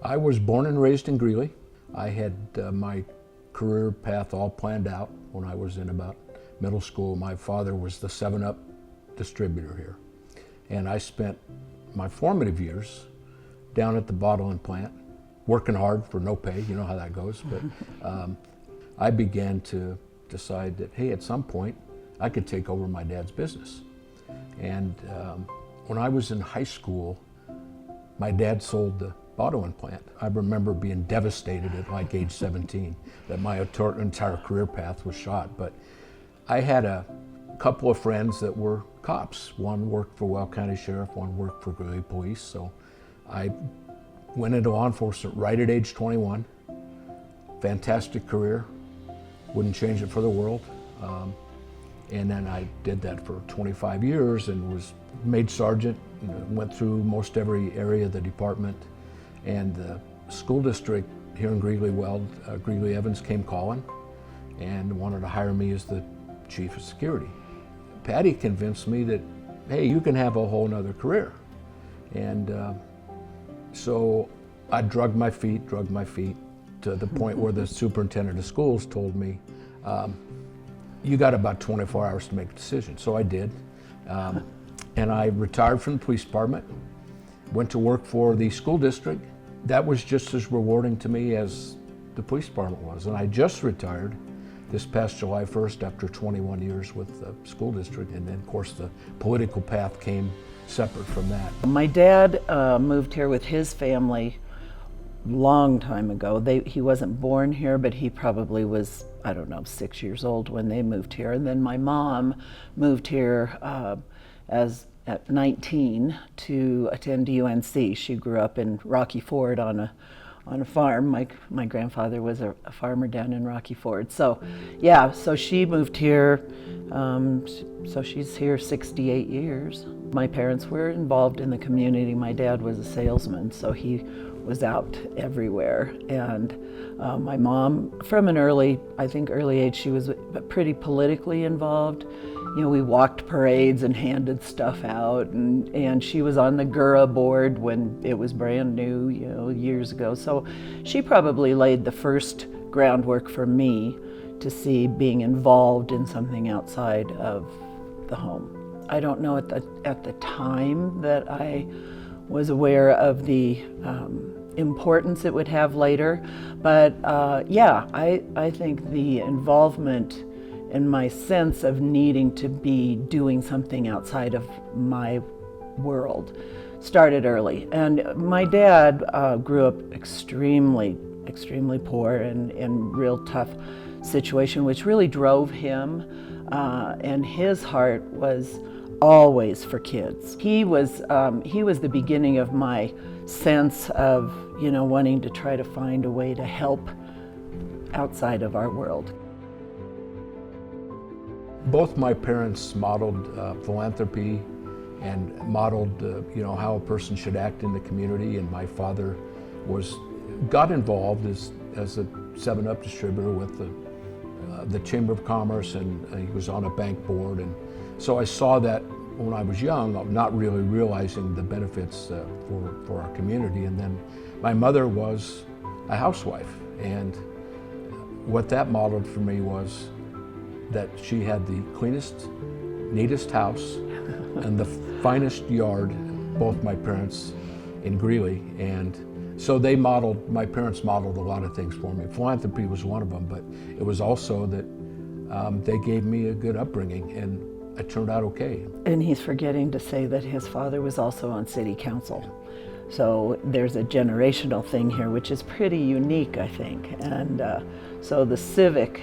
I was born and raised in Greeley. I had my career path all planned out when I was in about middle school. My father was the 7-Up distributor here. And I spent my formative years down at the bottling plant, working hard for no pay, you know how that goes. But I began to decide that, hey, at some point, I could take over my dad's business. And when I was in high school, my dad sold the bottling plant. I remember being devastated at like age 17 that my entire career path was shot. But I had a couple of friends that were cops. One worked for Weld County Sheriff, one worked for Greeley Police. So I went into law enforcement right at age 21. Fantastic career, wouldn't change it for the world. And then I did that for 25 years and was made sergeant, went through most every area of the department. And the school district here in Greeley-Weld, Greeley-Evans came calling and wanted to hire me as the chief of security. Patty convinced me that, hey, you can have a whole nother career. And so I drug my feet to the point where the superintendent of schools told me, you got about 24 hours to make a decision. So I did. And I retired from the police department, went to work for the school district. That was just as rewarding to me as the police department was. And I just retired this past July 1st after 21 years with the school district. And then, of course, the political path came separate from that. My dad moved here with his family long time ago. He wasn't born here, but he probably was, I don't know, 6 years old when they moved here. And then my mom moved here at 19 to attend UNC. She grew up in Rocky Ford on a farm. My grandfather was a farmer down in Rocky Ford. So yeah, so she moved here, so she's here 68 years. My parents were involved in the community. My dad was a salesman, so he was out everywhere. And my mom, from an early age, she was pretty politically involved. You know, we walked parades and handed stuff out, and she was on the GURA board when it was brand new, you know, years ago. So she probably laid the first groundwork for me to see being involved in something outside of the home. I don't know at the time that I was aware of the importance it would have later, but yeah, I think the involvement and my sense of needing to be doing something outside of my world started early. And my dad grew up extremely poor and in real tough situation, which really drove him. And his heart was always for kids. He was the beginning of my sense of, you know, wanting to try to find a way to help outside of our world. Both my parents modeled philanthropy and modeled, you know, how a person should act in the community. And my father got involved as a 7-Up distributor with the Chamber of Commerce, and he was on a bank board. And so I saw that when I was young, not really realizing the benefits for our community. And then my mother was a housewife, and what that modeled for me was that she had the cleanest, neatest house and the finest yard, both my parents in Greeley. And so my parents modeled a lot of things for me. Philanthropy was one of them, but it was also that they gave me a good upbringing, and I turned out okay. And he's forgetting to say that his father was also on city council. So there's a generational thing here, which is pretty unique, I think. And so the civic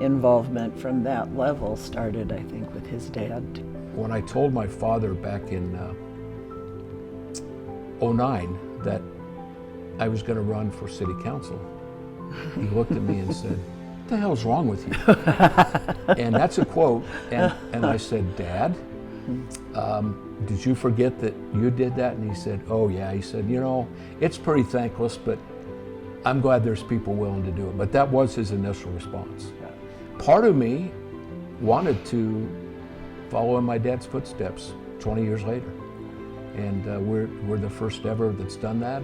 involvement from that level started, I think, with his dad. When I told my father back in '09 that I was going to run for city council, he looked at me and said, "What the hell's wrong with you?" And that's a quote. And I said, "Dad, did you forget that you did that?" And he said, "Oh yeah." He said, "You know, it's pretty thankless, but I'm glad there's people willing to do it." But that was his initial response. Part of me wanted to follow in my dad's footsteps 20 years later. And we're the first ever that's done that.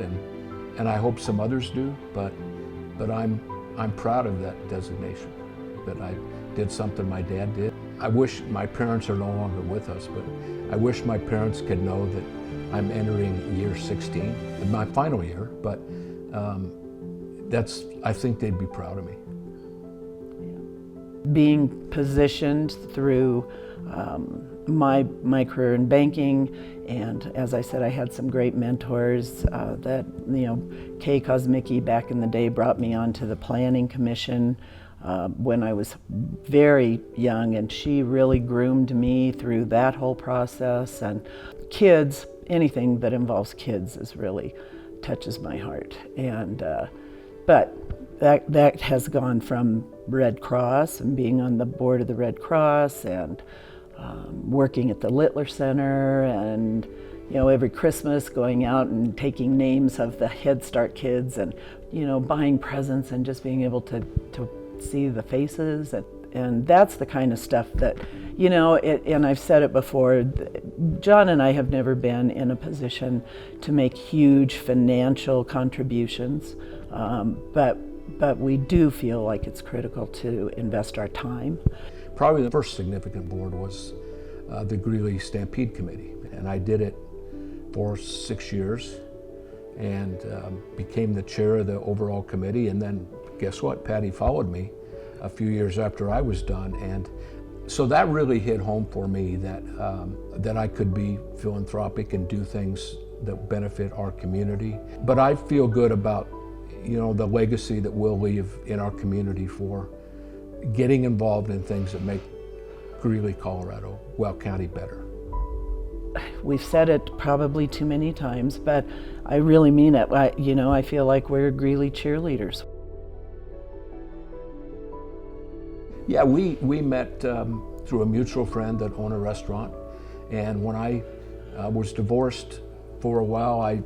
and I hope some others do, but I'm proud of that designation, that I did something my dad did. I wish my parents are no longer with us, but I wish my parents could know that I'm entering year 16, my final year, but I think they'd be proud of me. Being positioned through my career in banking, and as I said, I had some great mentors that, Kay Kosmicki back in the day brought me onto the planning commission when I was very young, and she really groomed me through that whole process. And kids, anything that involves kids really touches my heart. And but that has gone from Red Cross and being on the board of the Red Cross and working at the Littler Center, and every Christmas going out and taking names of the Head Start kids, and buying presents and just being able to see the faces, and that's the kind of stuff that and I've said it before, John and I have never been in a position to make huge financial contributions, but we do feel like it's critical to invest our time. Probably the first significant board was the Greeley Stampede Committee, and I did it for 6 years and became the chair of the overall committee. And then guess what? Patty followed me a few years after I was done, and so that really hit home for me that I could be philanthropic and do things that benefit our community. But I feel good about the legacy that we'll leave in our community for getting involved in things that make Greeley, Colorado, Weld County better. We've said it probably too many times, but I really mean it. I feel like we're Greeley cheerleaders. Yeah, we met through a mutual friend that owned a restaurant, and when I was divorced for a while, I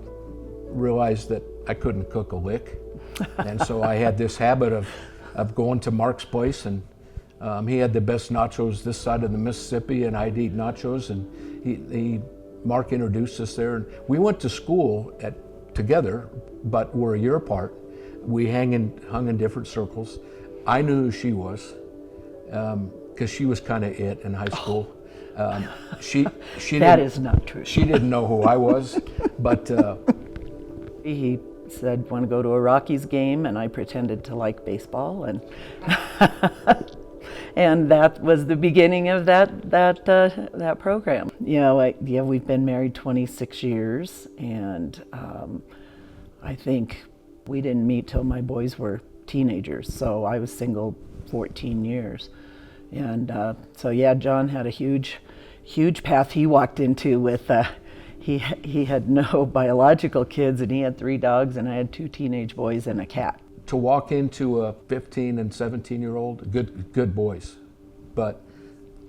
realized that I couldn't cook a lick, and so I had this habit of going to Mark's place, and he had the best nachos this side of the Mississippi, and I'd eat nachos, and Mark introduced us there, and we went to school together, but we're a year apart. We hung in different circles. I knew who she was, because she was kind of it in high school. She that is not true. She didn't know who I was, but he said, "Want to go to a Rockies game?" And I pretended to like baseball, and and that was the beginning of that program. We've been married 26 years, and I think we didn't meet till my boys were teenagers. So I was single 14 years. And John had a huge path he walked into with, he had no biological kids, and he had 3 dogs, and I had 2 teenage boys and a cat. To walk into a 15 and 17-year-old, good boys, but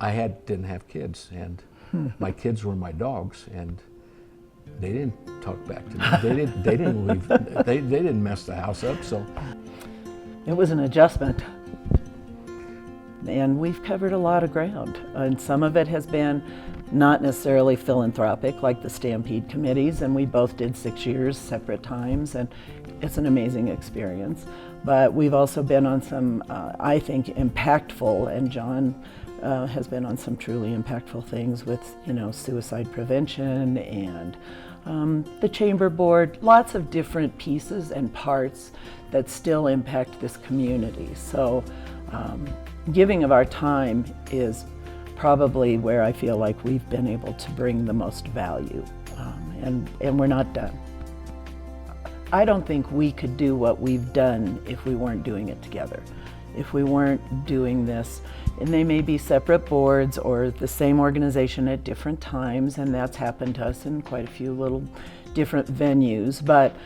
I didn't have kids, and my kids were my dogs, and they didn't talk back to me. They didn't leave. They didn't mess the house up. So it was an adjustment. And we've covered a lot of ground, and some of it has been not necessarily philanthropic, like the Stampede committees, and we both did 6 years separate times, and it's an amazing experience. But we've also been on some, I think, impactful, and John has been on some truly impactful things with, suicide prevention and the chamber board, lots of different pieces and parts that still impact this community. So. Giving of our time is probably where I feel like we've been able to bring the most value, and we're not done. I don't think we could do what we've done if we weren't doing it together. If we weren't doing this, and they may be separate boards or the same organization at different times, and that's happened to us in quite a few little different venues, but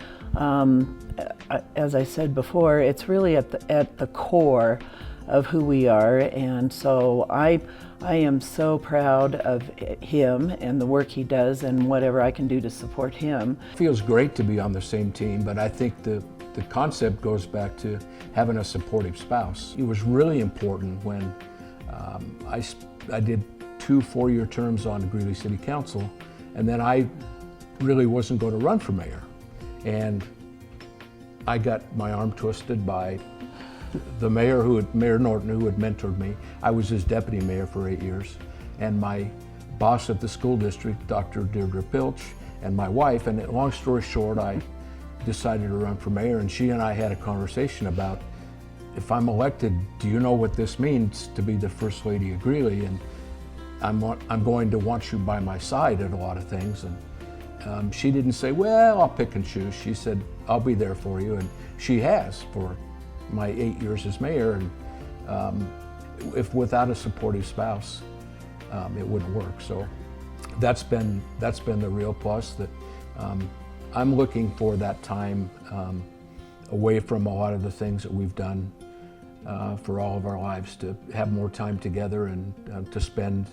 as I said before, it's really at the core of who we are, and so I am so proud of him and the work he does and whatever I can do to support him. It feels great to be on the same team, but I think the concept goes back to having a supportive spouse. It was really important when I did 2 4-year terms on the Greeley City Council, and then I really wasn't going to run for mayor. And I got my arm twisted by the mayor, Mayor Norton, who had mentored me. I was his deputy mayor for 8 years, and my boss at the school district, Dr. Deirdre Pilch, and my wife. And long story short, I decided to run for mayor, and she and I had a conversation about, if I'm elected, do you know what this means to be the First Lady of Greeley? And I'm going to want you by my side at a lot of things. And she didn't say, well, I'll pick and choose. She said, I'll be there for you. And she has for my 8 years as mayor. And if without a supportive spouse, it wouldn't work. So that's been the real plus, that I'm looking for that time away from a lot of the things that we've done for all of our lives, to have more time together and to spend,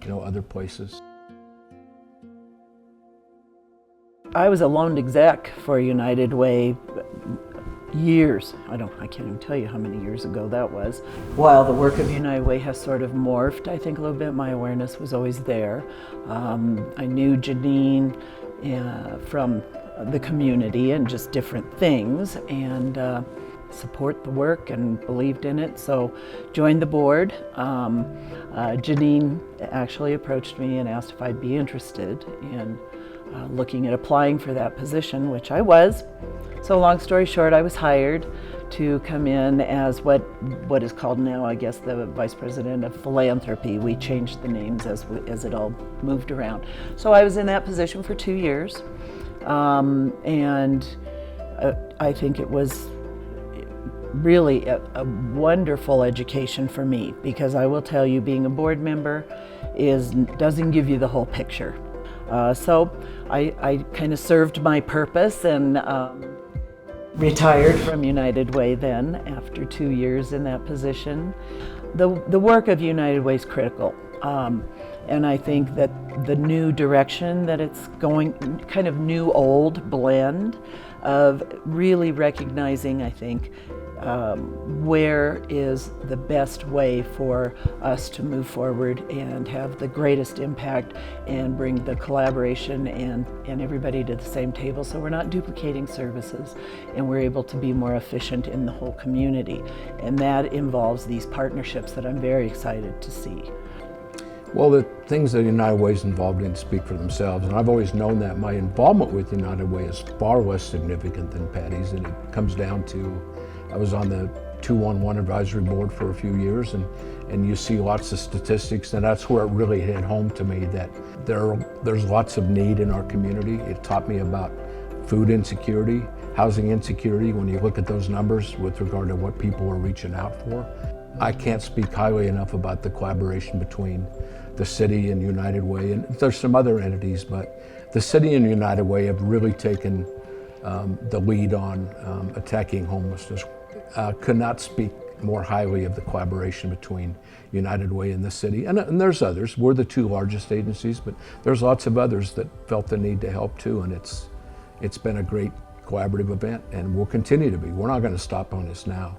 other places. I was a loaned exec for United Way years. I can't even tell you how many years ago that was. While the work of United Way has sort of morphed, I think, a little bit, my awareness was always there. I knew Janine from the community and just different things, and support the work and believed in it, so joined the board. Janine actually approached me and asked if I'd be interested in looking at applying for that position, which I was. So long story short, I was hired to come in as what is called now, I guess, the Vice President of Philanthropy. We changed the names as it all moved around. So I was in that position for 2 years, and I think it was really a wonderful education for me, because I will tell you, being a board member doesn't give you the whole picture. So I kind of served my purpose and retired from United Way then after 2 years in that position. The work of United Way is critical, and I think that the new direction that it's going, kind of new-old blend of really recognizing, I think, where is the best way for us to move forward and have the greatest impact and bring the collaboration and everybody to the same table, so we're not duplicating services and we're able to be more efficient in the whole community. And that involves these partnerships that I'm very excited to see. Well, the things that United Way is involved in speak for themselves, and I've always known that. My involvement with United Way is far less significant than Patty's, and it comes down to, I was on the 211 advisory board for a few years, and you see lots of statistics, and that's where it really hit home to me that there's lots of need in our community. It taught me about food insecurity, housing insecurity, when you look at those numbers with regard to what people are reaching out for. I can't speak highly enough about the collaboration between the city and United Way, and there's some other entities, but the city and United Way have really taken the lead on attacking homelessness. Could not speak more highly of the collaboration between United Way and the city, and there's others. We're the two largest agencies, but there's lots of others that felt the need to help too, and it's been a great collaborative event, and will continue to be. We're not going to stop on this now.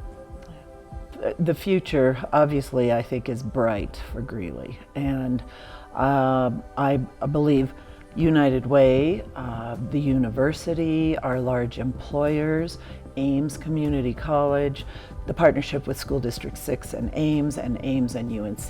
The future, obviously, I think is bright for Greeley, and I believe United Way, the university, our large employers, Ames Community College, the partnership with School District 6 and Ames and UNC,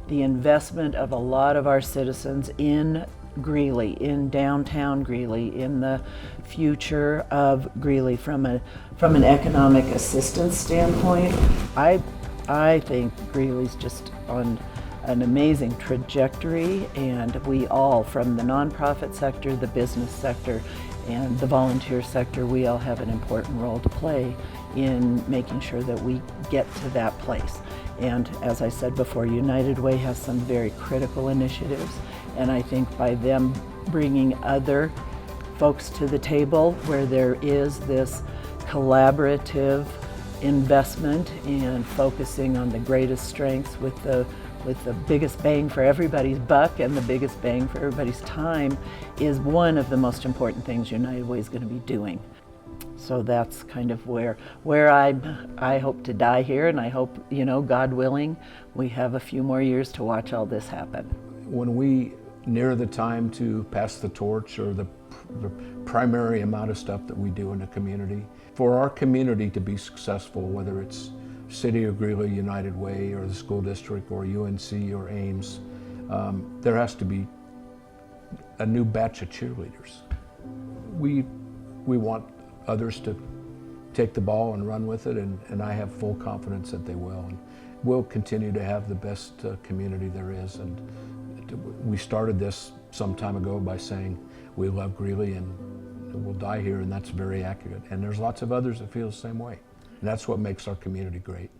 the investment of a lot of our citizens in Greeley, in downtown Greeley, in the future of Greeley from an economic assistance standpoint. I think Greeley's just on an amazing trajectory, and we all, from the nonprofit sector, the business sector, and the volunteer sector, we all have an important role to play in making sure that we get to that place. And as I said before, United Way has some very critical initiatives, and I think by them bringing other folks to the table where there is this collaborative investment and focusing on the greatest strengths with the biggest bang for everybody's buck and the biggest bang for everybody's time is one of the most important things United Way is going to be doing. So that's kind of where I hope to die here, and I hope, God willing, we have a few more years to watch all this happen. When we near the time to pass the torch or the the primary amount of stuff that we do in the community. For our community to be successful, whether it's City of Greeley United Way or the school district or UNC or Ames, there has to be a new batch of cheerleaders. We want others to take the ball and run with it, and I have full confidence that they will. And we'll continue to have the best community there is. And we started this some time ago by saying we love Greeley and we'll die here, and that's very accurate. And there's lots of others that feel the same way. And that's what makes our community great.